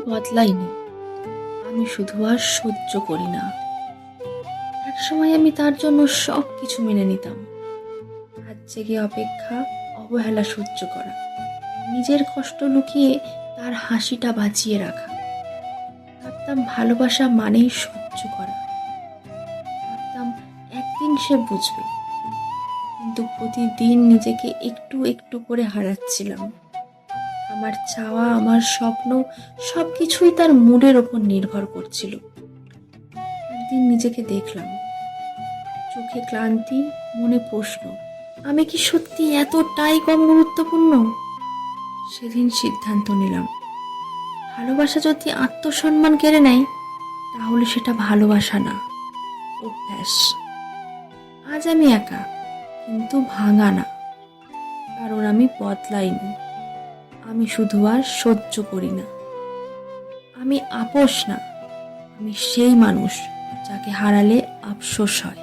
বদলাইনি, আমি শুধু আর সহ্য করি না। একসময় আমি তার জন্য সব কিছু মেনে নিতাম। রাত জেগে অপেক্ষা, অবহেলা সহ্য করা, নিজের কষ্ট লুকিয়ে তার হাসিটা বাঁচিয়ে রাখা। ভাবতাম ভালোবাসা মানেই সহ্য করা। ভাবতাম একদিন সে বুঝবে, কিন্তু প্রতিদিন নিজেকে একটু একটু করে হারাচ্ছিলাম। আমার চাওয়া, আমার স্বপ্ন, সবকিছুই তার মুডের ওপর নির্ভর করছিল। একদিন নিজেকে দেখলাম, চোখে ক্লান্তি, মনে প্রশ্ন, আমি কি সত্যি এতটাই কম গুরুত্বপূর্ণ? সেদিন সিদ্ধান্ত নিলাম, ভালোবাসা যদি আত্মসম্মান কেড়ে নেয়, তাহলে সেটা ভালোবাসা না, অভ্যাস। আজ আমি একা, কিন্তু ভাঙা না, কারণ আমি বদলাইনি। আমি শুধু আর সহ্য করি না। আমি আপোষ না, আমি সেই মানুষ যাকে হারালে আফসোস হয়।